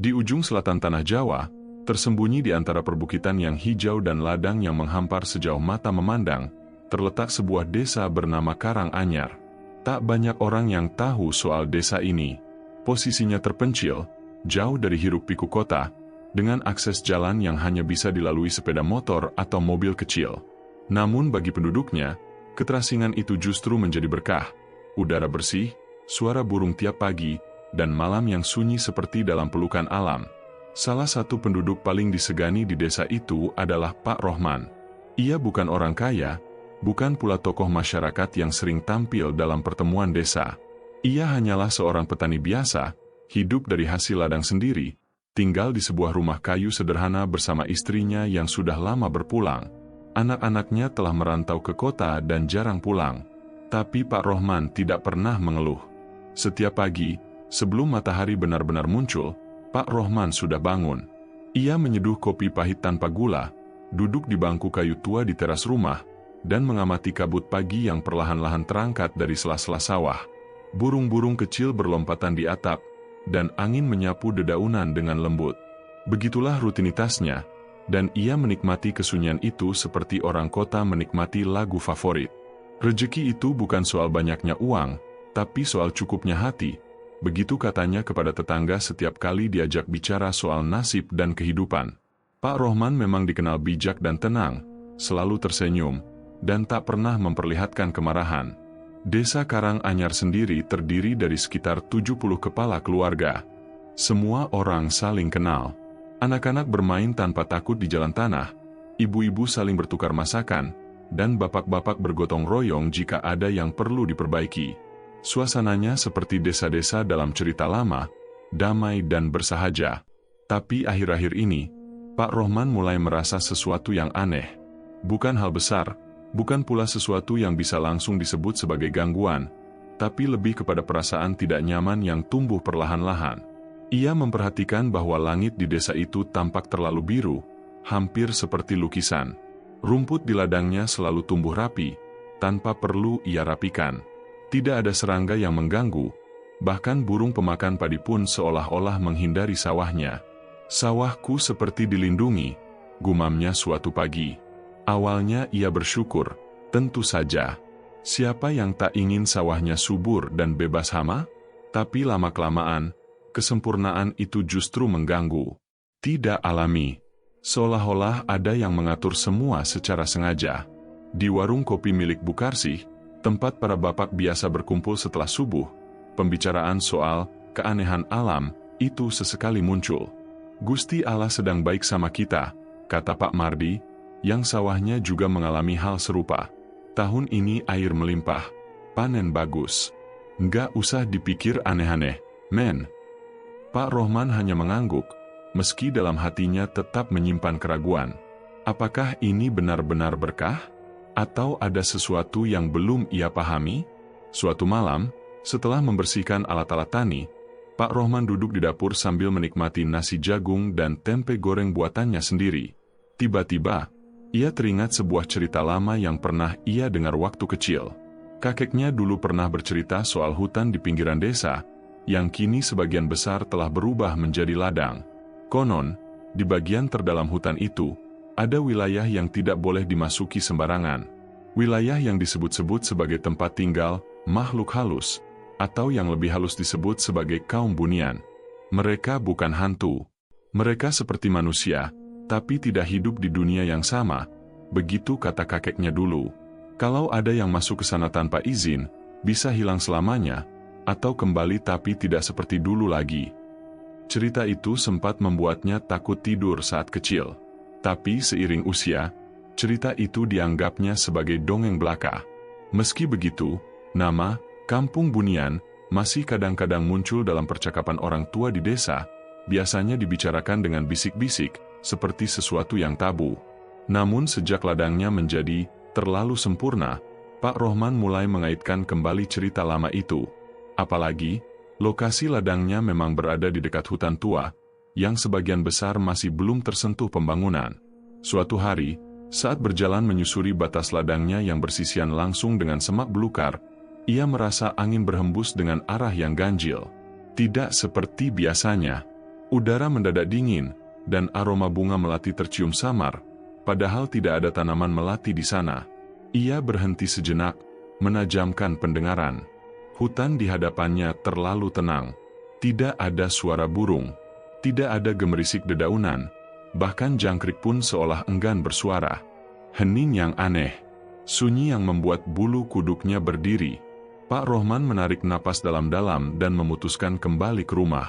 Di ujung selatan tanah Jawa, tersembunyi di antara perbukitan yang hijau dan ladang yang menghampar sejauh mata memandang, terletak sebuah desa bernama Karanganyar. Tak banyak orang yang tahu soal desa ini. Posisinya terpencil, jauh dari hiruk-pikuk kota, dengan akses jalan yang hanya bisa dilalui sepeda motor atau mobil kecil. Namun bagi penduduknya, keterasingan itu justru menjadi berkah. Udara bersih, suara burung tiap pagi, dan malam yang sunyi seperti dalam pelukan alam. Salah satu penduduk paling disegani di desa itu adalah Pak Rohman. Ia bukan orang kaya, bukan pula tokoh masyarakat yang sering tampil dalam pertemuan desa. Ia hanyalah seorang petani biasa, hidup dari hasil ladang sendiri, tinggal di sebuah rumah kayu sederhana bersama istrinya yang sudah lama berpulang. Anak-anaknya telah merantau ke kota dan jarang pulang. Tapi Pak Rohman tidak pernah mengeluh. Setiap pagi, sebelum matahari benar-benar muncul, Pak Rohman sudah bangun. Ia menyeduh kopi pahit tanpa gula, duduk di bangku kayu tua di teras rumah, dan mengamati kabut pagi yang perlahan-lahan terangkat dari sela-sela sawah. Burung-burung kecil berlompatan di atap, dan angin menyapu dedaunan dengan lembut. Begitulah rutinitasnya, dan ia menikmati kesunyian itu seperti orang kota menikmati lagu favorit. Rezeki itu bukan soal banyaknya uang, tapi soal cukupnya hati. Begitu katanya kepada tetangga setiap kali diajak bicara soal nasib dan kehidupan. Pak Rohman memang dikenal bijak dan tenang, selalu tersenyum, dan tak pernah memperlihatkan kemarahan. Desa Karanganyar sendiri terdiri dari sekitar 70 kepala keluarga. Semua orang saling kenal. Anak-anak bermain tanpa takut di jalan tanah, ibu-ibu saling bertukar masakan, dan bapak-bapak bergotong royong jika ada yang perlu diperbaiki. Suasananya seperti desa-desa dalam cerita lama, damai dan bersahaja. Tapi akhir-akhir ini, Pak Rohman mulai merasa sesuatu yang aneh. Bukan hal besar, bukan pula sesuatu yang bisa langsung disebut sebagai gangguan, tapi lebih kepada perasaan tidak nyaman yang tumbuh perlahan-lahan. Ia memperhatikan bahwa langit di desa itu tampak terlalu biru, hampir seperti lukisan. Rumput di ladangnya selalu tumbuh rapi, tanpa perlu ia rapikan. Tidak ada serangga yang mengganggu, bahkan burung pemakan padi pun seolah-olah menghindari sawahnya. "Sawahku seperti dilindungi," gumamnya suatu pagi. Awalnya ia bersyukur, tentu saja. Siapa yang tak ingin sawahnya subur dan bebas hama? Tapi lama-kelamaan, kesempurnaan itu justru mengganggu. Tidak alami. Seolah-olah ada yang mengatur semua secara sengaja. Di warung kopi milik Bukarsih, tempat para bapak biasa berkumpul setelah subuh, pembicaraan soal keanehan alam itu sesekali muncul. "Gusti Allah sedang baik sama kita," kata Pak Mardi, yang sawahnya juga mengalami hal serupa. "Tahun ini air melimpah, panen bagus. Nggak usah dipikir aneh-aneh, men." Pak Rohman hanya mengangguk, meski dalam hatinya tetap menyimpan keraguan. Apakah ini benar-benar berkah? Atau ada sesuatu yang belum ia pahami? Suatu malam, setelah membersihkan alat-alat tani, Pak Rohman duduk di dapur sambil menikmati nasi jagung dan tempe goreng buatannya sendiri. Tiba-tiba, ia teringat sebuah cerita lama yang pernah ia dengar waktu kecil. Kakeknya dulu pernah bercerita soal hutan di pinggiran desa, yang kini sebagian besar telah berubah menjadi ladang. Konon, di bagian terdalam hutan itu, ada wilayah yang tidak boleh dimasuki sembarangan. Wilayah yang disebut-sebut sebagai tempat tinggal makhluk halus, atau yang lebih halus disebut sebagai kaum bunian. Mereka bukan hantu. Mereka seperti manusia, tapi tidak hidup di dunia yang sama, begitu kata kakeknya dulu. Kalau ada yang masuk ke sana tanpa izin, bisa hilang selamanya, atau kembali tapi tidak seperti dulu lagi. Cerita itu sempat membuatnya takut tidur saat kecil. Tapi seiring usia, cerita itu dianggapnya sebagai dongeng belaka. Meski begitu, nama Kampung Bunian masih kadang-kadang muncul dalam percakapan orang tua di desa, biasanya dibicarakan dengan bisik-bisik, seperti sesuatu yang tabu. Namun sejak ladangnya menjadi terlalu sempurna, Pak Rohman mulai mengaitkan kembali cerita lama itu. Apalagi, lokasi ladangnya memang berada di dekat hutan tua, yang sebagian besar masih belum tersentuh pembangunan. Suatu hari, saat berjalan menyusuri batas ladangnya yang bersisian langsung dengan semak belukar, ia merasa angin berhembus dengan arah yang ganjil. Tidak seperti biasanya. Udara mendadak dingin, dan aroma bunga melati tercium samar, padahal tidak ada tanaman melati di sana. Ia berhenti sejenak, menajamkan pendengaran. Hutan di hadapannya terlalu tenang. Tidak ada suara burung, tidak ada gemerisik dedaunan, bahkan jangkrik pun seolah enggan bersuara. Hening yang aneh, sunyi yang membuat bulu kuduknya berdiri. Pak Rohman menarik napas dalam-dalam dan memutuskan kembali ke rumah.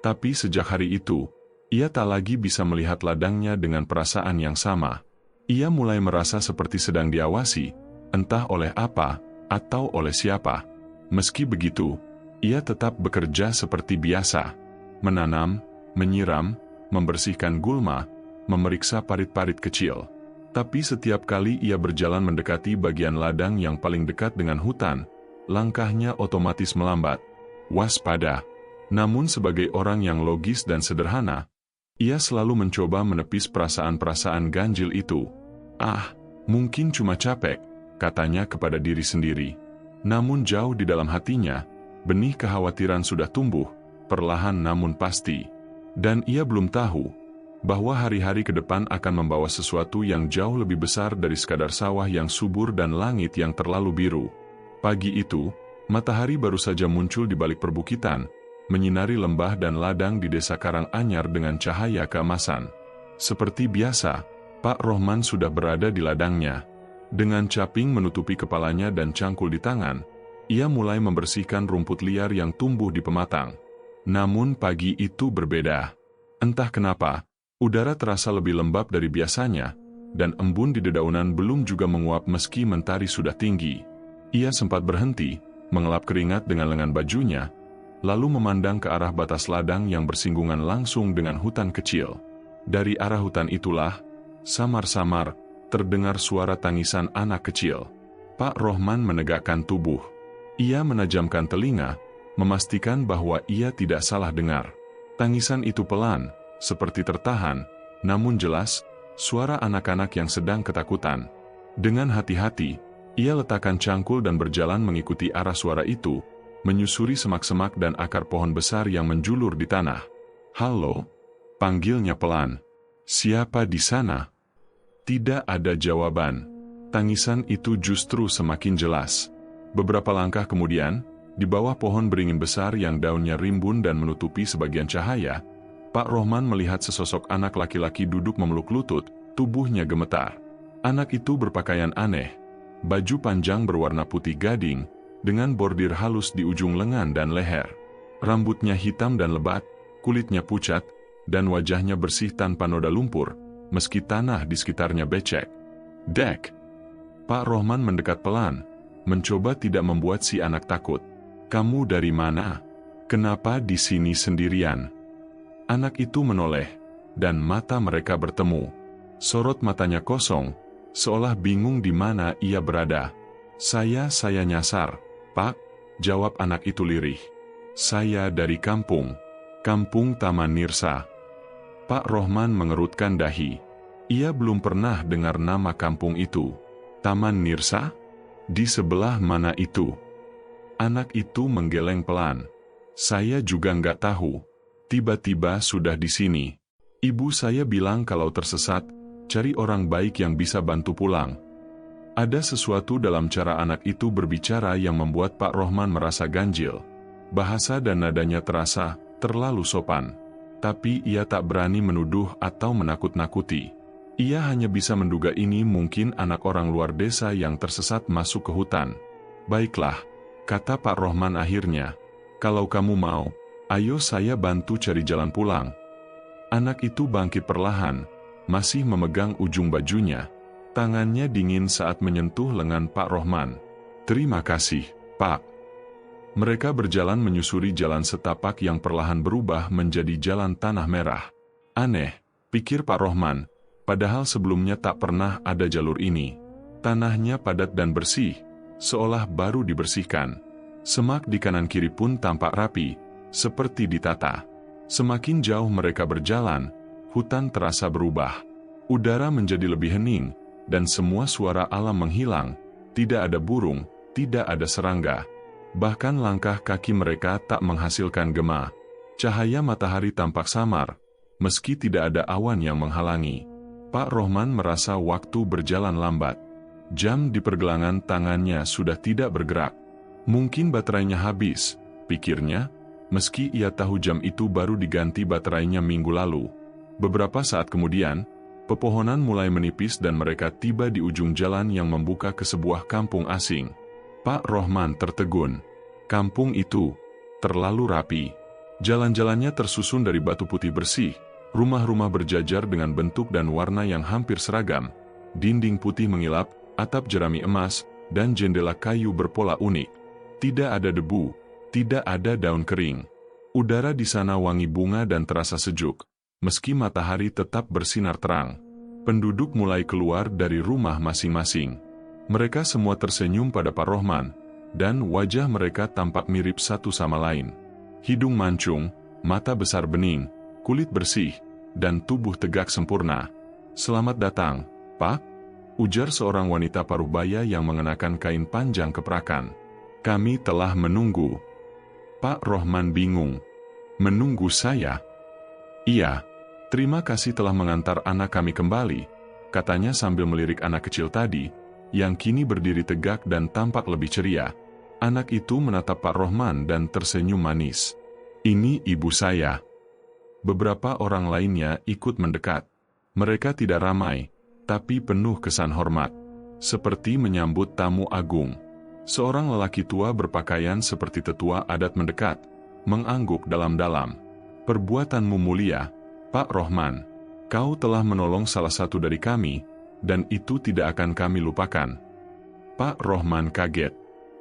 Tapi sejak hari itu, ia tak lagi bisa melihat ladangnya dengan perasaan yang sama. Ia mulai merasa seperti sedang diawasi, entah oleh apa, atau oleh siapa. Meski begitu, ia tetap bekerja seperti biasa. Menanam, menyiram, membersihkan gulma, memeriksa parit-parit kecil. Tapi setiap kali ia berjalan mendekati bagian ladang yang paling dekat dengan hutan, langkahnya otomatis melambat. Waspada. Namun sebagai orang yang logis dan sederhana, ia selalu mencoba menepis perasaan-perasaan ganjil itu. "Ah, mungkin cuma capek," katanya kepada diri sendiri. Namun jauh di dalam hatinya, benih kekhawatiran sudah tumbuh, perlahan namun pasti. Dan ia belum tahu bahwa hari-hari ke depan akan membawa sesuatu yang jauh lebih besar dari sekadar sawah yang subur dan langit yang terlalu biru. Pagi itu, matahari baru saja muncul di balik perbukitan, menyinari lembah dan ladang di desa Karanganyar dengan cahaya keemasan. Seperti biasa, Pak Rohman sudah berada di ladangnya. Dengan caping menutupi kepalanya dan cangkul di tangan, ia mulai membersihkan rumput liar yang tumbuh di pematang. Namun pagi itu berbeda. Entah kenapa, udara terasa lebih lembab dari biasanya, dan embun di dedaunan belum juga menguap meski mentari sudah tinggi. Ia sempat berhenti, mengelap keringat dengan lengan bajunya, lalu memandang ke arah batas ladang yang bersinggungan langsung dengan hutan kecil. Dari arah hutan itulah, samar-samar, terdengar suara tangisan anak kecil. Pak Rohman menegakkan tubuh. Ia menajamkan telinga, memastikan bahwa ia tidak salah dengar. Tangisan itu pelan, seperti tertahan, namun jelas, suara anak-anak yang sedang ketakutan. Dengan hati-hati, ia letakkan cangkul dan berjalan mengikuti arah suara itu, menyusuri semak-semak dan akar pohon besar yang menjulur di tanah. "Halo?" panggilnya pelan. "Siapa di sana?" Tidak ada jawaban. Tangisan itu justru semakin jelas. Beberapa langkah kemudian, di bawah pohon beringin besar yang daunnya rimbun dan menutupi sebagian cahaya, Pak Rohman melihat sesosok anak laki-laki duduk memeluk lutut, tubuhnya gemetar. Anak itu berpakaian aneh, baju panjang berwarna putih gading, dengan bordir halus di ujung lengan dan leher. Rambutnya hitam dan lebat, kulitnya pucat, dan wajahnya bersih tanpa noda lumpur, meski tanah di sekitarnya becek. "Dek!" Pak Rohman mendekat pelan, mencoba tidak membuat si anak takut. "Kamu dari mana? Kenapa di sini sendirian?" Anak itu menoleh, dan mata mereka bertemu. Sorot matanya kosong, seolah bingung di mana ia berada. Saya nyasar, Pak," jawab anak itu lirih. "Saya dari kampung Taman Nirsa." Pak Rohman mengerutkan dahi. Ia belum pernah dengar nama kampung itu. Taman Nirsa? Di sebelah mana itu? Anak itu menggeleng pelan. "Saya juga nggak tahu. Tiba-tiba sudah di sini. Ibu saya bilang kalau tersesat, cari orang baik yang bisa bantu pulang." Ada sesuatu dalam cara anak itu berbicara yang membuat Pak Rohman merasa ganjil. Bahasa dan nadanya terasa terlalu sopan. Tapi ia tak berani menuduh atau menakut-nakuti. Ia hanya bisa menduga ini mungkin anak orang luar desa yang tersesat masuk ke hutan. "Baiklah," kata Pak Rohman akhirnya. "Kalau kamu mau, ayo saya bantu cari jalan pulang." Anak itu bangkit perlahan, masih memegang ujung bajunya. Tangannya dingin saat menyentuh lengan Pak Rohman. "Terima kasih, Pak." Mereka berjalan menyusuri jalan setapak yang perlahan berubah menjadi jalan tanah merah. Aneh, pikir Pak Rohman, padahal sebelumnya tak pernah ada jalur ini. Tanahnya padat dan bersih, seolah baru dibersihkan. Semak di kanan kiri pun tampak rapi, seperti ditata. Semakin jauh mereka berjalan, hutan terasa berubah. Udara menjadi lebih hening, dan semua suara alam menghilang. Tidak ada burung, tidak ada serangga. Bahkan langkah kaki mereka tak menghasilkan gema. Cahaya matahari tampak samar, meski tidak ada awan yang menghalangi. Pak Rohman merasa waktu berjalan lambat. Jam di pergelangan tangannya sudah tidak bergerak. Mungkin baterainya habis, pikirnya, meski ia tahu jam itu baru diganti baterainya minggu lalu. Beberapa saat kemudian, pepohonan mulai menipis dan mereka tiba di ujung jalan yang membuka ke sebuah kampung asing. Pak Rohman tertegun. Kampung itu terlalu rapi. Jalan-jalannya tersusun dari batu putih bersih, rumah-rumah berjajar dengan bentuk dan warna yang hampir seragam, dinding putih mengilap, atap jerami emas, dan jendela kayu berpola unik. Tidak ada debu, tidak ada daun kering. Udara di sana wangi bunga dan terasa sejuk, meski matahari tetap bersinar terang. Penduduk mulai keluar dari rumah masing-masing. Mereka semua tersenyum pada Pak Rohman, dan wajah mereka tampak mirip satu sama lain. Hidung mancung, mata besar bening, kulit bersih, dan tubuh tegak sempurna. "Selamat datang, Pak," ujar seorang wanita parubaya yang mengenakan kain panjang keprakan. "Kami telah menunggu." Pak Rohman bingung. "Menunggu saya?" "Iya, terima kasih telah mengantar anak kami kembali," katanya sambil melirik anak kecil tadi, yang kini berdiri tegak dan tampak lebih ceria. Anak itu menatap Pak Rohman dan tersenyum manis. "Ini ibu saya." Beberapa orang lainnya ikut mendekat. Mereka tidak ramai, tapi penuh kesan hormat. Seperti menyambut tamu agung. Seorang lelaki tua berpakaian seperti tetua adat mendekat, mengangguk dalam-dalam. "Perbuatanmu mulia, Pak Rohman. Kau telah menolong salah satu dari kami, dan itu tidak akan kami lupakan." Pak Rohman kaget.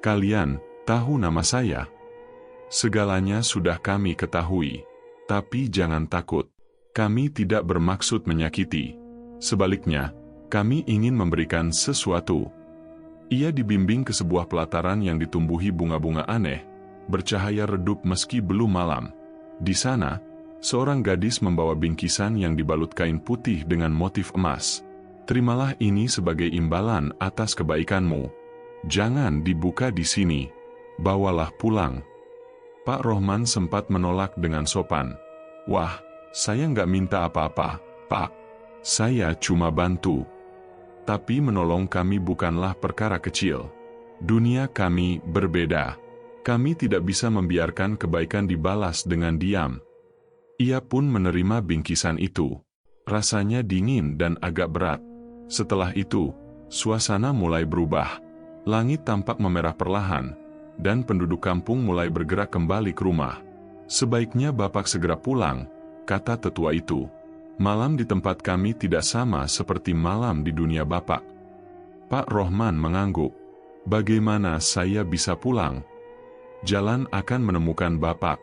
"Kalian tahu nama saya?" "Segalanya sudah kami ketahui. Tapi jangan takut. Kami tidak bermaksud menyakiti. Sebaliknya, kami ingin memberikan sesuatu." Ia dibimbing ke sebuah pelataran yang ditumbuhi bunga-bunga aneh, bercahaya redup meski belum malam. Di sana, seorang gadis membawa bingkisan yang dibalut kain putih dengan motif emas. "Terimalah ini sebagai imbalan atas kebaikanmu. Jangan dibuka di sini. Bawalah pulang." Pak Rohman sempat menolak dengan sopan. "Wah, saya nggak minta apa-apa, Pak. Saya cuma bantu. Tapi menolong kami bukanlah perkara kecil. Dunia kami berbeda. Kami tidak bisa membiarkan kebaikan dibalas dengan diam." Ia pun menerima bingkisan itu. Rasanya dingin dan agak berat. Setelah itu, suasana mulai berubah. Langit tampak memerah perlahan, dan penduduk kampung mulai bergerak kembali ke rumah. "Sebaiknya Bapak segera pulang," kata tetua itu. "Malam di tempat kami tidak sama seperti malam di dunia Bapak." Pak Rohman mengangguk. "Bagaimana saya bisa pulang? Jalan akan menemukan Bapak."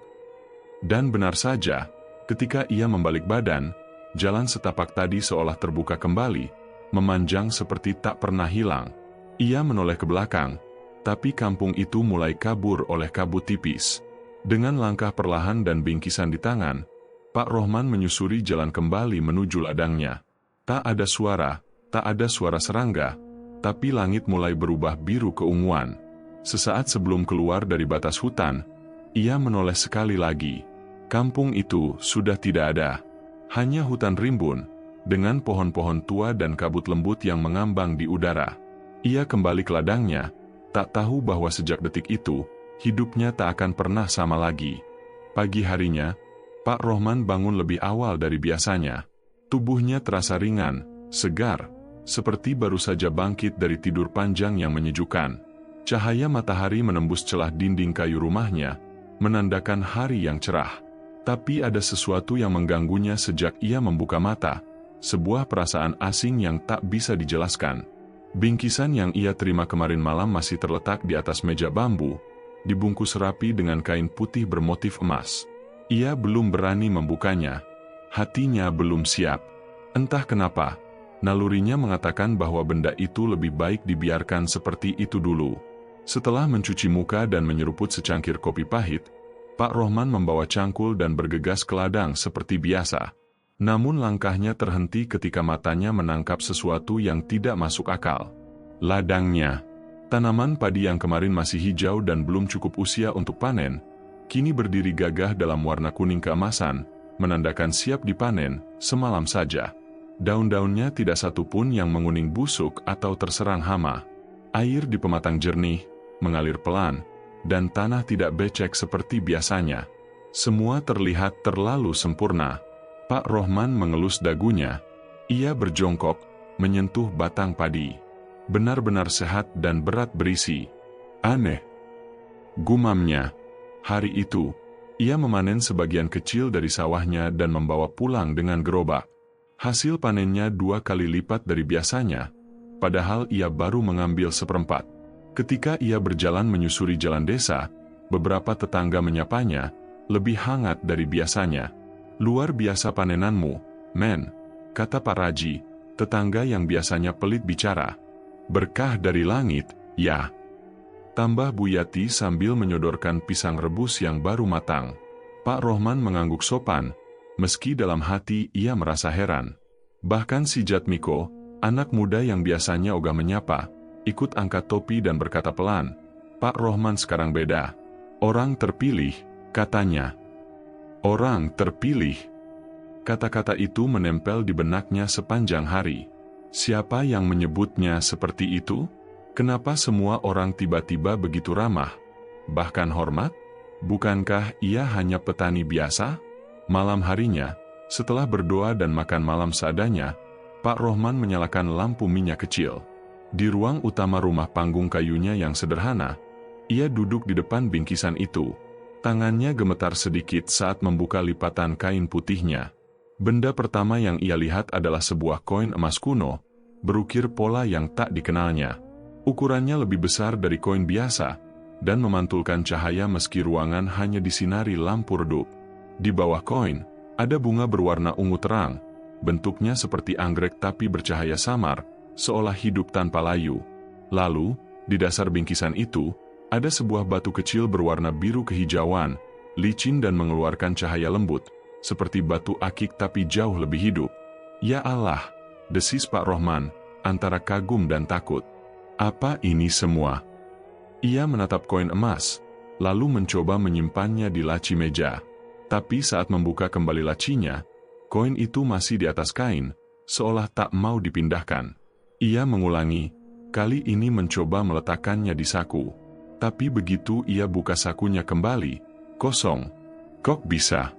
Dan benar saja, ketika ia membalik badan, jalan setapak tadi seolah terbuka kembali, memanjang seperti tak pernah hilang. Ia menoleh ke belakang, tapi kampung itu mulai kabur oleh kabut tipis. Dengan langkah perlahan dan bingkisan di tangan, Pak Rohman menyusuri jalan kembali menuju ladangnya. Tak ada suara serangga, tapi langit mulai berubah biru keunguan. Sesaat sebelum keluar dari batas hutan, ia menoleh sekali lagi. Kampung itu sudah tidak ada. Hanya hutan rimbun, dengan pohon-pohon tua dan kabut lembut yang mengambang di udara. Ia kembali ke ladangnya, tak tahu bahwa sejak detik itu, hidupnya tak akan pernah sama lagi. Pagi harinya, Pak Rohman bangun lebih awal dari biasanya. Tubuhnya terasa ringan, segar, seperti baru saja bangkit dari tidur panjang yang menyejukkan. Cahaya matahari menembus celah dinding kayu rumahnya, menandakan hari yang cerah. Tapi ada sesuatu yang mengganggunya sejak ia membuka mata, sebuah perasaan asing yang tak bisa dijelaskan. Bingkisan yang ia terima kemarin malam masih terletak di atas meja bambu, dibungkus rapi dengan kain putih bermotif emas. Ia belum berani membukanya. Hatinya belum siap. Entah kenapa, nalurinya mengatakan bahwa benda itu lebih baik dibiarkan seperti itu dulu. Setelah mencuci muka dan menyeruput secangkir kopi pahit, Pak Rohman membawa cangkul dan bergegas ke ladang seperti biasa. Namun langkahnya terhenti ketika matanya menangkap sesuatu yang tidak masuk akal. Ladangnya. Tanaman padi yang kemarin masih hijau dan belum cukup usia untuk panen, kini berdiri gagah dalam warna kuning keemasan, menandakan siap dipanen semalam saja. Daun-daunnya tidak satu pun yang menguning busuk atau terserang hama. Air di pematang jernih, mengalir pelan, dan tanah tidak becek seperti biasanya. Semua terlihat terlalu sempurna. Pak Rohman mengelus dagunya. Ia berjongkok, menyentuh batang padi. Benar-benar sehat dan berat berisi. Aneh, gumamnya. Hari itu, ia memanen sebagian kecil dari sawahnya dan membawa pulang dengan gerobak. Hasil panennya 2 kali lipat dari biasanya, padahal ia baru mengambil seperempat. Ketika ia berjalan menyusuri jalan desa, beberapa tetangga menyapanya, lebih hangat dari biasanya. Luar biasa panenanmu, men, kata Pak Raji, tetangga yang biasanya pelit bicara. Berkah dari langit, ya. Tambah Bu Yati sambil menyodorkan pisang rebus yang baru matang. Pak Rohman mengangguk sopan, meski dalam hati ia merasa heran. Bahkan si Jatmiko, anak muda yang biasanya ogah menyapa, ikut angkat topi dan berkata pelan, Pak Rohman sekarang beda. Orang terpilih, katanya. Orang terpilih. Kata-kata itu menempel di benaknya sepanjang hari. Siapa yang menyebutnya seperti itu? Kenapa semua orang tiba-tiba begitu ramah? Bahkan hormat? Bukankah ia hanya petani biasa? Malam harinya, setelah berdoa dan makan malam seadanya, Pak Rohman menyalakan lampu minyak kecil. Di ruang utama rumah panggung kayunya yang sederhana, ia duduk di depan bingkisan itu. Tangannya gemetar sedikit saat membuka lipatan kain putihnya. Benda pertama yang ia lihat adalah sebuah koin emas kuno, berukir pola yang tak dikenalnya. Ukurannya lebih besar dari koin biasa, dan memantulkan cahaya meski ruangan hanya disinari lampu redup. Di bawah koin, ada bunga berwarna ungu terang, bentuknya seperti anggrek tapi bercahaya samar, seolah hidup tanpa layu. Lalu, di dasar bingkisan itu, ada sebuah batu kecil berwarna biru kehijauan, licin dan mengeluarkan cahaya lembut, seperti batu akik tapi jauh lebih hidup. Ya Allah, desis Pak Rohman, antara kagum dan takut. Apa ini semua? Ia menatap koin emas, lalu mencoba menyimpannya di laci meja. Tapi saat membuka kembali lacinya, koin itu masih di atas kain, seolah tak mau dipindahkan. Ia mengulangi, kali ini mencoba meletakkannya di saku. Tapi begitu ia buka sakunya kembali, kosong. Kok bisa?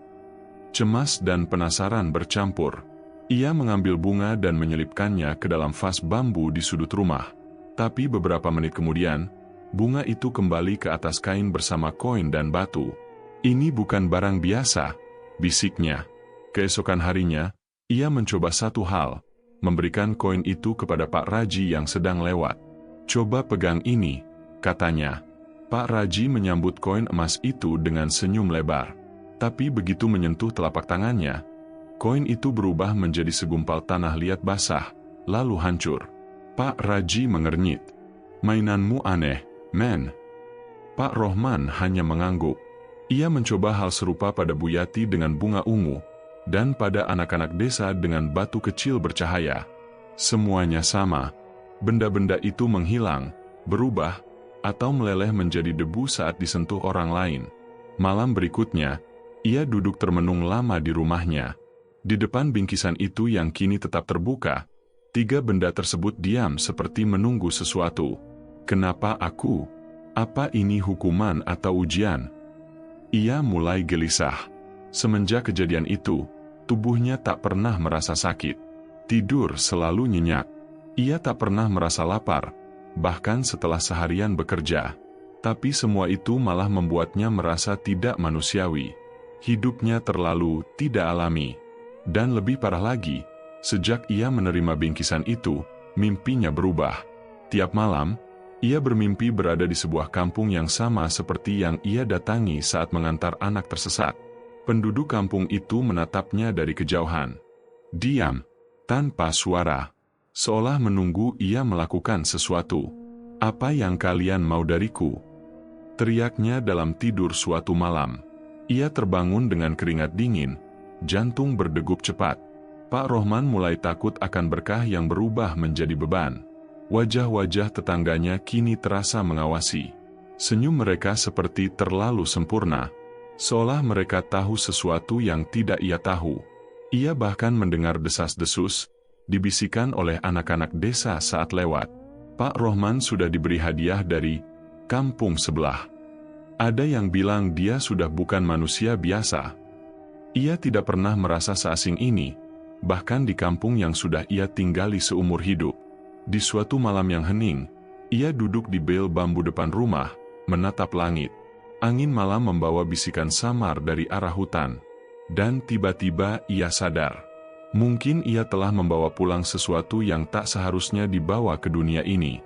Cemas dan penasaran bercampur. Ia mengambil bunga dan menyelipkannya ke dalam vas bambu di sudut rumah. Tapi beberapa menit kemudian, bunga itu kembali ke atas kain bersama koin dan batu. Ini bukan barang biasa, bisiknya. Keesokan harinya, ia mencoba satu hal, memberikan koin itu kepada Pak Raji yang sedang lewat. Coba pegang ini, katanya. Pak Raji menyambut koin emas itu dengan senyum lebar. Tapi begitu menyentuh telapak tangannya, koin itu berubah menjadi segumpal tanah liat basah, lalu hancur. Pak Raji mengernyit. Mainanmu aneh, men. Pak Rohman hanya mengangguk. Ia mencoba hal serupa pada Bu Yati dengan bunga ungu, dan pada anak-anak desa dengan batu kecil bercahaya. Semuanya sama. Benda-benda itu menghilang, berubah, atau meleleh menjadi debu saat disentuh orang lain. Malam berikutnya, ia duduk termenung lama di rumahnya. Di depan bingkisan itu yang kini tetap terbuka, 3 benda tersebut diam seperti menunggu sesuatu. Kenapa aku? Apa ini hukuman atau ujian? Ia mulai gelisah. Semenjak kejadian itu, tubuhnya tak pernah merasa sakit. Tidur selalu nyenyak. Ia tak pernah merasa lapar, bahkan setelah seharian bekerja. Tapi semua itu malah membuatnya merasa tidak manusiawi. Hidupnya terlalu tidak alami. Dan lebih parah lagi, sejak ia menerima bingkisan itu, mimpinya berubah. Tiap malam, ia bermimpi berada di sebuah kampung yang sama seperti yang ia datangi saat mengantar anak tersesat. Penduduk kampung itu menatapnya dari kejauhan. Diam, tanpa suara, seolah menunggu ia melakukan sesuatu. Apa yang kalian mau dariku? Teriaknya dalam tidur suatu malam. Ia terbangun dengan keringat dingin, jantung berdegup cepat. Pak Rohman mulai takut akan berkah yang berubah menjadi beban. Wajah-wajah tetangganya kini terasa mengawasi. Senyum mereka seperti terlalu sempurna. Seolah mereka tahu sesuatu yang tidak ia tahu. Ia bahkan mendengar desas-desus, dibisikkan oleh anak-anak desa saat lewat. Pak Rohman sudah diberi hadiah dari kampung sebelah. Ada yang bilang dia sudah bukan manusia biasa. Ia tidak pernah merasa seasing ini, bahkan di kampung yang sudah ia tinggali seumur hidup. Di suatu malam yang hening, ia duduk di bel bambu depan rumah, menatap langit. Angin malam membawa bisikan samar dari arah hutan. Dan tiba-tiba ia sadar. Mungkin ia telah membawa pulang sesuatu yang tak seharusnya dibawa ke dunia ini.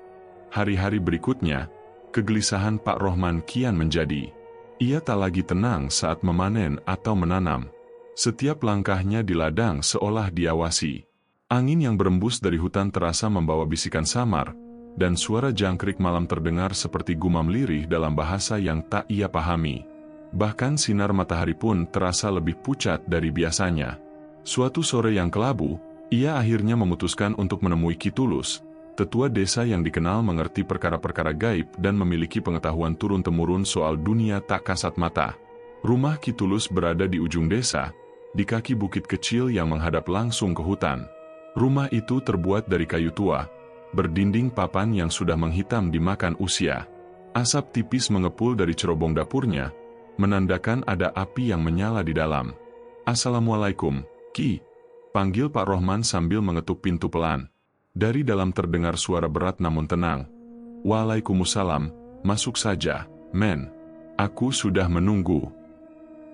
Hari-hari berikutnya, kegelisahan Pak Rohman kian menjadi. Ia tak lagi tenang saat memanen atau menanam. Setiap langkahnya di ladang seolah diawasi. Angin yang berembus dari hutan terasa membawa bisikan samar, dan suara jangkrik malam terdengar seperti gumam lirih dalam bahasa yang tak ia pahami. Bahkan sinar matahari pun terasa lebih pucat dari biasanya. Suatu sore yang kelabu, ia akhirnya memutuskan untuk menemui Ki Tulus, tetua desa yang dikenal mengerti perkara-perkara gaib dan memiliki pengetahuan turun-temurun soal dunia tak kasat mata. Rumah Ki Tulus berada di ujung desa, di kaki bukit kecil yang menghadap langsung ke hutan. Rumah itu terbuat dari kayu tua, berdinding papan yang sudah menghitam dimakan usia. Asap tipis mengepul dari cerobong dapurnya, menandakan ada api yang menyala di dalam. "Assalamualaikum, Ki," panggil Pak Rohman sambil mengetuk pintu pelan. Dari dalam terdengar suara berat namun tenang. "Waalaikumsalam, masuk saja, men. Aku sudah menunggu."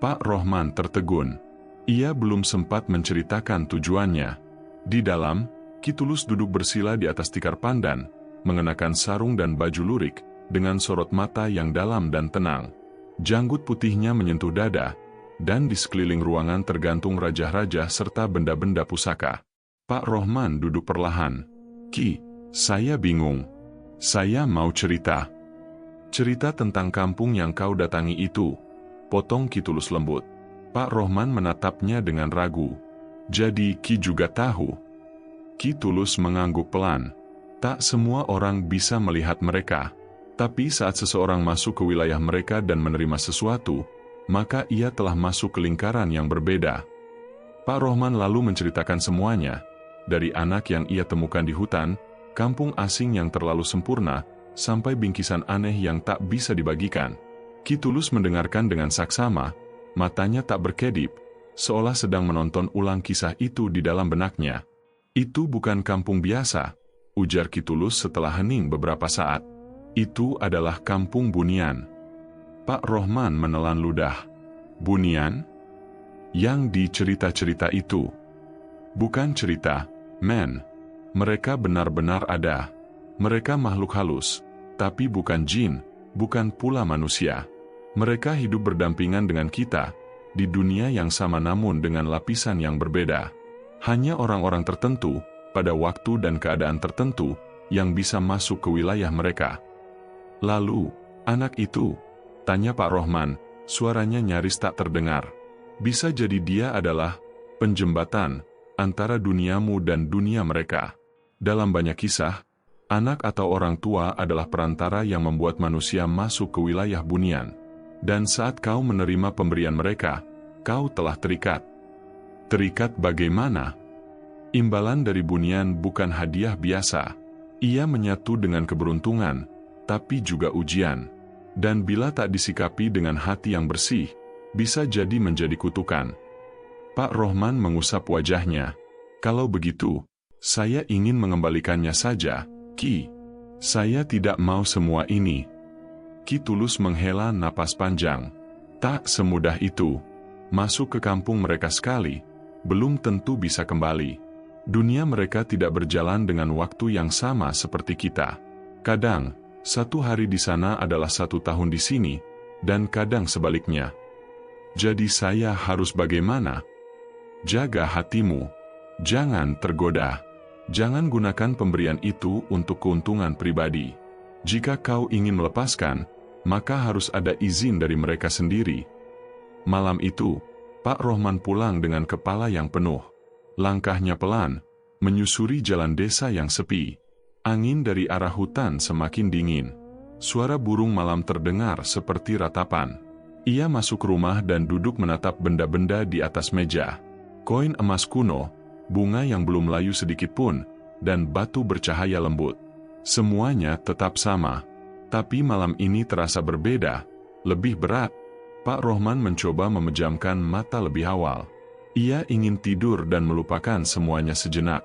Pak Rohman tertegun. Ia belum sempat menceritakan tujuannya. Di dalam, Ki Tulus duduk bersila di atas tikar pandan, mengenakan sarung dan baju lurik, dengan sorot mata yang dalam dan tenang. Janggut putihnya menyentuh dada, dan di sekeliling ruangan tergantung rajah-rajah serta benda-benda pusaka. Pak Rohman duduk perlahan. "Ki, saya bingung. Saya mau cerita." "Cerita tentang kampung yang kau datangi itu," potong Ki Tulus lembut. Pak Rohman menatapnya dengan ragu. "Jadi Ki juga tahu?" Ki Tulus mengangguk pelan. "Tak semua orang bisa melihat mereka. Tapi saat seseorang masuk ke wilayah mereka dan menerima sesuatu, maka ia telah masuk ke lingkaran yang berbeda." Pak Rohman lalu menceritakan semuanya, dari anak yang ia temukan di hutan, kampung asing yang terlalu sempurna, sampai bingkisan aneh yang tak bisa dibagikan. Ki Tulus mendengarkan dengan saksama, matanya tak berkedip, seolah sedang menonton ulang kisah itu di dalam benaknya. "Itu bukan kampung biasa," ujar Ki Tulus setelah hening beberapa saat. "Itu adalah kampung Bunian." Pak Rohman menelan ludah. "Bunian? Yang di cerita-cerita itu?" "Bukan cerita, men. Mereka benar-benar ada. Mereka makhluk halus, tapi bukan jin, bukan pula manusia. Mereka hidup berdampingan dengan kita, di dunia yang sama namun dengan lapisan yang berbeda. Hanya orang-orang tertentu, pada waktu dan keadaan tertentu, yang bisa masuk ke wilayah mereka." "Lalu, anak itu?" tanya Pak Rohman, suaranya nyaris tak terdengar. "Bisa jadi dia adalah penjembatan antara duniamu dan dunia mereka. Dalam banyak kisah, anak atau orang tua adalah perantara yang membuat manusia masuk ke wilayah Bunian. Dan saat kau menerima pemberian mereka, kau telah terikat." "Terikat bagaimana?" "Imbalan dari Bunian bukan hadiah biasa. Ia menyatu dengan keberuntungan, tapi juga ujian. Dan bila tak disikapi dengan hati yang bersih, bisa jadi menjadi kutukan." Pak Rohman mengusap wajahnya. "Kalau begitu, saya ingin mengembalikannya saja, Ki. Saya tidak mau semua ini." Ki Tulus menghela napas panjang. "Tak semudah itu. Masuk ke kampung mereka sekali, belum tentu bisa kembali. Dunia mereka tidak berjalan dengan waktu yang sama seperti kita. Kadang, 1 hari di sana adalah 1 tahun di sini, dan kadang sebaliknya. Jadi saya harus bagaimana? Jaga hatimu. Jangan tergoda. Jangan gunakan pemberian itu untuk keuntungan pribadi. Jika kau ingin melepaskan, maka harus ada izin dari mereka sendiri." Malam itu, Pak Rohman pulang dengan kepala yang penuh. Langkahnya pelan, menyusuri jalan desa yang sepi. Angin dari arah hutan semakin dingin. Suara burung malam terdengar seperti ratapan. Ia masuk rumah dan duduk menatap benda-benda di atas meja. Koin emas kuno, bunga yang belum layu sedikit pun, dan batu bercahaya lembut. Semuanya tetap sama. Tapi malam ini terasa berbeda, lebih berat. Pak Rohman mencoba memejamkan mata lebih awal. Ia ingin tidur dan melupakan semuanya sejenak.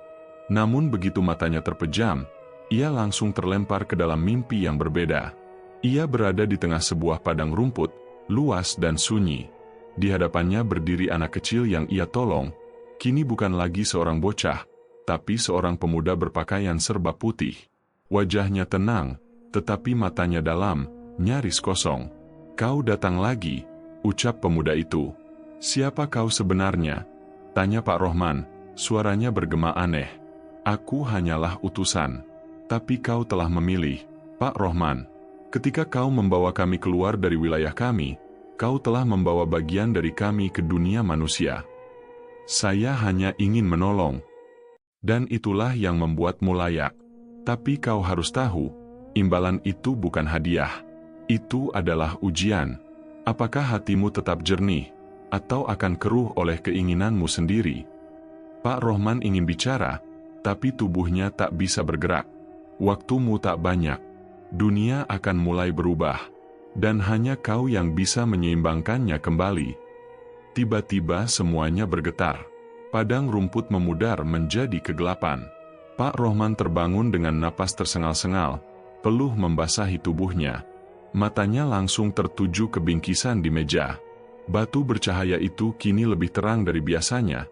Namun begitu matanya terpejam, ia langsung terlempar ke dalam mimpi yang berbeda. Ia berada di tengah sebuah padang rumput, luas dan sunyi. Di hadapannya berdiri anak kecil yang ia tolong. Kini bukan lagi seorang bocah, tapi seorang pemuda berpakaian serba putih. Wajahnya tenang, tetapi matanya dalam, nyaris kosong. "Kau datang lagi," ucap pemuda itu. "Siapa kau sebenarnya?" tanya Pak Rohman, suaranya bergema aneh. "Aku hanyalah utusan. Tapi kau telah memilih, Pak Rohman. Ketika kau membawa kami keluar dari wilayah kami, kau telah membawa bagian dari kami ke dunia manusia. Saya hanya ingin menolong. Dan itulah yang membuatmu layak. Tapi kau harus tahu, imbalan itu bukan hadiah. Itu adalah ujian. Apakah hatimu tetap jernih, atau akan keruh oleh keinginanmu sendiri?" Pak Rohman ingin bicara, tapi tubuhnya tak bisa bergerak. "Waktumu tak banyak. Dunia akan mulai berubah, dan hanya kau yang bisa menyeimbangkannya kembali." Tiba-tiba semuanya bergetar. Padang rumput memudar menjadi kegelapan. Pak Rohman terbangun dengan napas tersengal-sengal, peluh membasahi tubuhnya. Matanya langsung tertuju ke bingkisan di meja. Batu bercahaya itu kini lebih terang dari biasanya,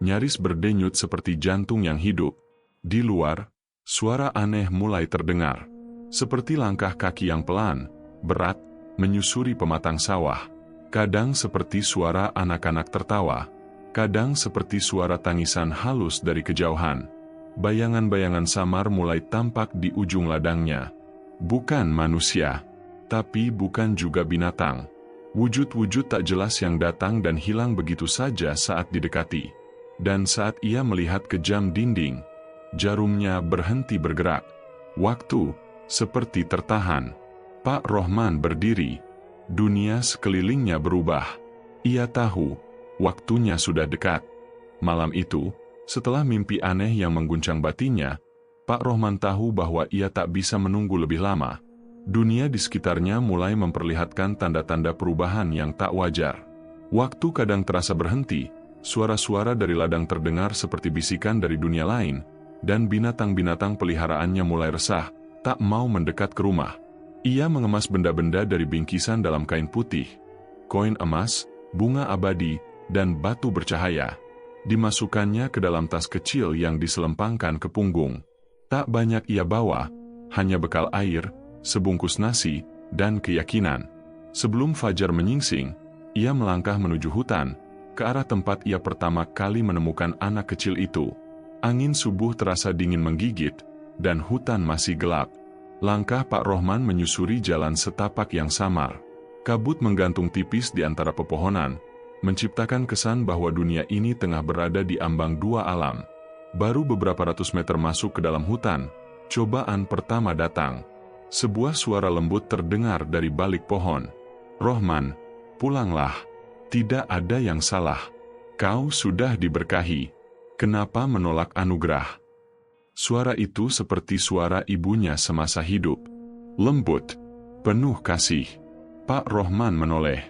nyaris berdenyut seperti jantung yang hidup. Di luar, suara aneh mulai terdengar. Seperti langkah kaki yang pelan, berat, menyusuri pematang sawah. Kadang seperti suara anak-anak tertawa. Kadang seperti suara tangisan halus dari kejauhan. Bayangan-bayangan samar mulai tampak di ujung ladangnya. Bukan manusia, tapi bukan juga binatang. Wujud-wujud tak jelas yang datang dan hilang begitu saja saat didekati. Dan saat ia melihat ke jam dinding, jarumnya berhenti bergerak. Waktu seperti tertahan. Pak Rohman berdiri. Dunia sekelilingnya berubah. Ia tahu, waktunya sudah dekat. Malam itu, setelah mimpi aneh yang mengguncang batinnya, Pak Rohman tahu bahwa ia tak bisa menunggu lebih lama. Dunia di sekitarnya mulai memperlihatkan tanda-tanda perubahan yang tak wajar. Waktu kadang terasa berhenti, suara-suara dari ladang terdengar seperti bisikan dari dunia lain, dan binatang-binatang peliharaannya mulai resah, tak mau mendekat ke rumah. Ia mengemas benda-benda dari bingkisan dalam kain putih, koin emas, bunga abadi, dan batu bercahaya. Dimasukkannya ke dalam tas kecil yang diselempangkan ke punggung. Tak banyak ia bawa, hanya bekal air, sebungkus nasi, dan keyakinan. Sebelum fajar menyingsing, ia melangkah menuju hutan, ke arah tempat ia pertama kali menemukan anak kecil itu. Angin subuh terasa dingin menggigit, dan hutan masih gelap. Langkah Pak Rohman menyusuri jalan setapak yang samar. Kabut menggantung tipis di antara pepohonan, menciptakan kesan bahwa dunia ini tengah berada di ambang dua alam. Baru beberapa ratus meter masuk ke dalam hutan, cobaan pertama datang. Sebuah suara lembut terdengar dari balik pohon. "Rohman, pulanglah. Tidak ada yang salah. Kau sudah diberkahi. Kenapa menolak anugerah?" Suara itu seperti suara ibunya semasa hidup. Lembut, penuh kasih. Pak Rohman menoleh.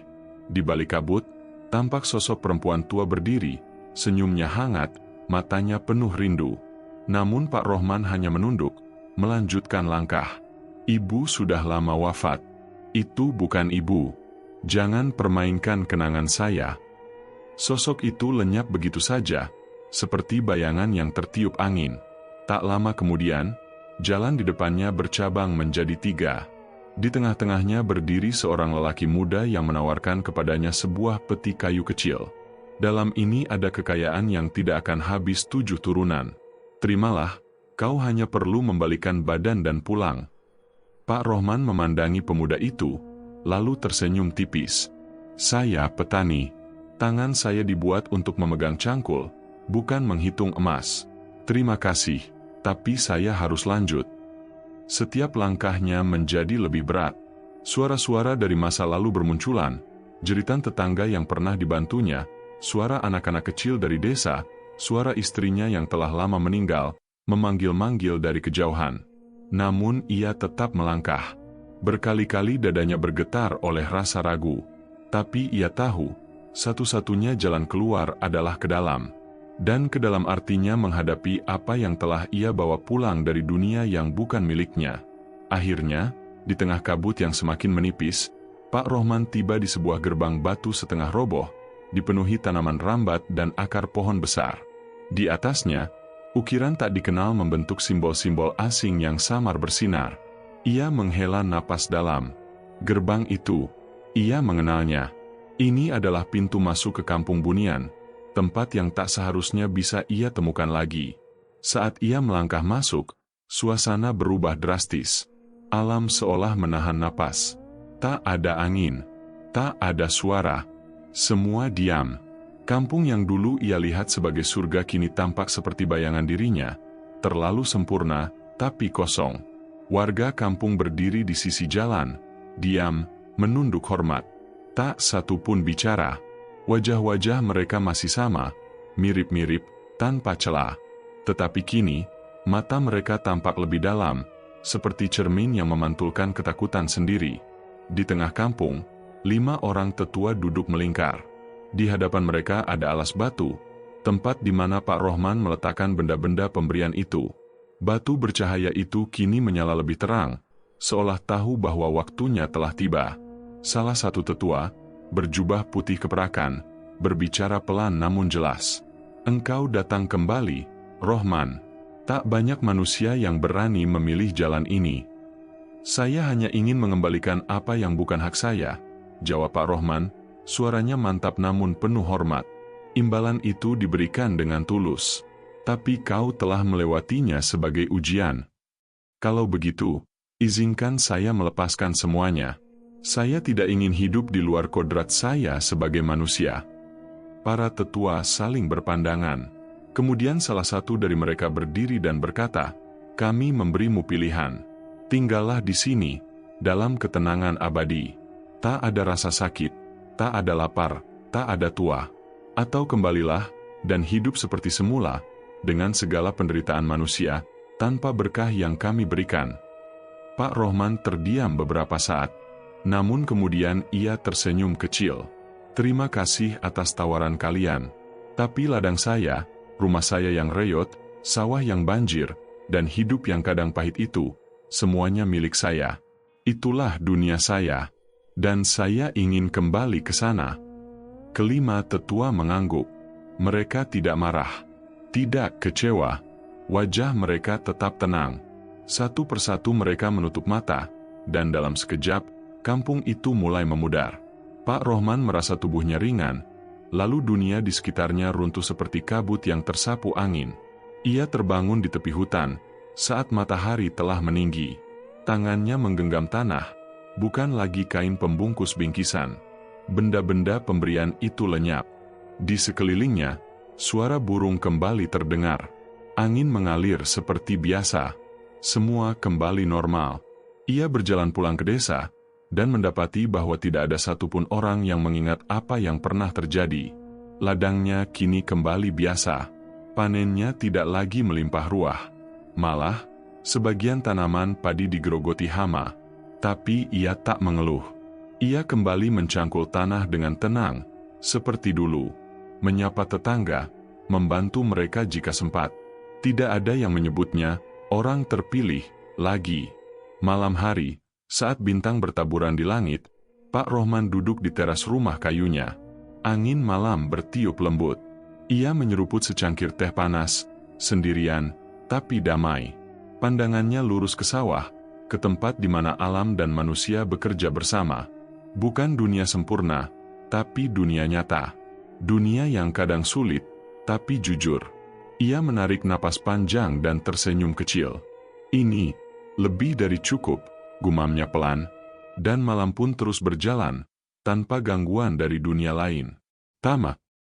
Di balik kabut, tampak sosok perempuan tua berdiri, senyumnya hangat, matanya penuh rindu. Namun Pak Rohman hanya menunduk, melanjutkan langkah. "Ibu sudah lama wafat. Itu bukan ibu. Jangan permainkan kenangan saya." Sosok itu lenyap begitu saja, seperti bayangan yang tertiup angin. Tak lama kemudian, jalan di depannya bercabang menjadi 3. Di tengah-tengahnya berdiri seorang lelaki muda yang menawarkan kepadanya sebuah peti kayu kecil. "Dalam ini ada kekayaan yang tidak akan habis 7 turunan. Terimalah, kau hanya perlu membalikan badan dan pulang." Pak Rohman memandangi pemuda itu, lalu tersenyum tipis. "Saya petani. Tangan saya dibuat untuk memegang cangkul, bukan menghitung emas. Terima kasih. Tapi saya harus lanjut." Setiap langkahnya menjadi lebih berat. Suara-suara dari masa lalu bermunculan, jeritan tetangga yang pernah dibantunya, suara anak-anak kecil dari desa, suara istrinya yang telah lama meninggal, memanggil-manggil dari kejauhan. Namun ia tetap melangkah. Berkali-kali dadanya bergetar oleh rasa ragu. Tapi ia tahu, satu-satunya jalan keluar adalah ke dalam. Dan ke dalam artinya menghadapi apa yang telah ia bawa pulang dari dunia yang bukan miliknya. Akhirnya, di tengah kabut yang semakin menipis, Pak Rohman tiba di sebuah gerbang batu setengah roboh, dipenuhi tanaman rambat dan akar pohon besar. Di atasnya, ukiran tak dikenal membentuk simbol-simbol asing yang samar bersinar. Ia menghela napas dalam. Gerbang itu, ia mengenalnya. Ini adalah pintu masuk ke Kampung Bunian, tempat yang tak seharusnya bisa ia temukan lagi. Saat ia melangkah masuk, suasana berubah drastis. Alam seolah menahan napas. Tak ada angin, tak ada suara. Semua diam. Kampung yang dulu ia lihat sebagai surga kini tampak seperti bayangan dirinya, terlalu sempurna, tapi kosong. Warga kampung berdiri di sisi jalan, diam, menunduk hormat. Tak satu pun bicara. Wajah-wajah mereka masih sama, mirip-mirip, tanpa celah. Tetapi kini, mata mereka tampak lebih dalam, seperti cermin yang memantulkan ketakutan sendiri. Di tengah kampung, 5 orang tetua duduk melingkar. Di hadapan mereka ada alas batu, tempat di mana Pak Rohman meletakkan benda-benda pemberian itu. Batu bercahaya itu kini menyala lebih terang, seolah tahu bahwa waktunya telah tiba. Salah satu tetua, berjubah putih keperakan, berbicara pelan namun jelas. Engkau datang kembali, Rohman. Tak banyak manusia yang berani memilih jalan ini. Saya hanya ingin mengembalikan apa yang bukan hak saya, jawab Pak Rohman, suaranya mantap namun penuh hormat. Imbalan itu diberikan dengan tulus. Tapi kau telah melewatinya sebagai ujian. Kalau begitu, izinkan saya melepaskan semuanya. Saya tidak ingin hidup di luar kodrat saya sebagai manusia. Para tetua saling berpandangan. Kemudian salah satu dari mereka berdiri dan berkata, kami memberimu pilihan. Tinggallah di sini, dalam ketenangan abadi. Tak ada rasa sakit, tak ada lapar, tak ada tua. Atau kembalilah, dan hidup seperti semula, dengan segala penderitaan manusia, tanpa berkah yang kami berikan. Pak Rohman terdiam beberapa saat. Namun kemudian ia tersenyum kecil. Terima kasih atas tawaran kalian. Tapi ladang saya, rumah saya yang reyot, sawah yang banjir, dan hidup yang kadang pahit itu, semuanya milik saya. Itulah dunia saya. Dan saya ingin kembali ke sana. Kelima tetua mengangguk. Mereka tidak marah, tidak kecewa. Wajah mereka tetap tenang. Satu persatu mereka menutup mata, dan dalam sekejap, kampung itu mulai memudar. Pak Rohman merasa tubuhnya ringan, lalu dunia di sekitarnya runtuh seperti kabut yang tersapu angin. Ia terbangun di tepi hutan, saat matahari telah meninggi. Tangannya menggenggam tanah, bukan lagi kain pembungkus bingkisan. Benda-benda pemberian itu lenyap. Di sekelilingnya, suara burung kembali terdengar. Angin mengalir seperti biasa. Semua kembali normal. Ia berjalan pulang ke desa, dan mendapati bahwa tidak ada satupun orang yang mengingat apa yang pernah terjadi. Ladangnya kini kembali biasa. Panennya tidak lagi melimpah ruah. Malah, sebagian tanaman padi digerogoti hama. Tapi ia tak mengeluh. Ia kembali mencangkul tanah dengan tenang, seperti dulu. Menyapa tetangga, membantu mereka jika sempat. Tidak ada yang menyebutnya orang terpilih lagi. Malam hari, saat bintang bertaburan di langit, Pak Rohman duduk di teras rumah kayunya. Angin malam bertiup lembut. Ia menyeruput secangkir teh panas, sendirian, tapi damai. Pandangannya lurus ke sawah, ke tempat di mana alam dan manusia bekerja bersama. Bukan dunia sempurna, tapi dunia nyata. Dunia yang kadang sulit, tapi jujur. Ia menarik napas panjang dan tersenyum kecil. Ini lebih dari cukup, gumamnya pelan, dan malam pun terus berjalan, tanpa gangguan dari dunia lain. Tamat.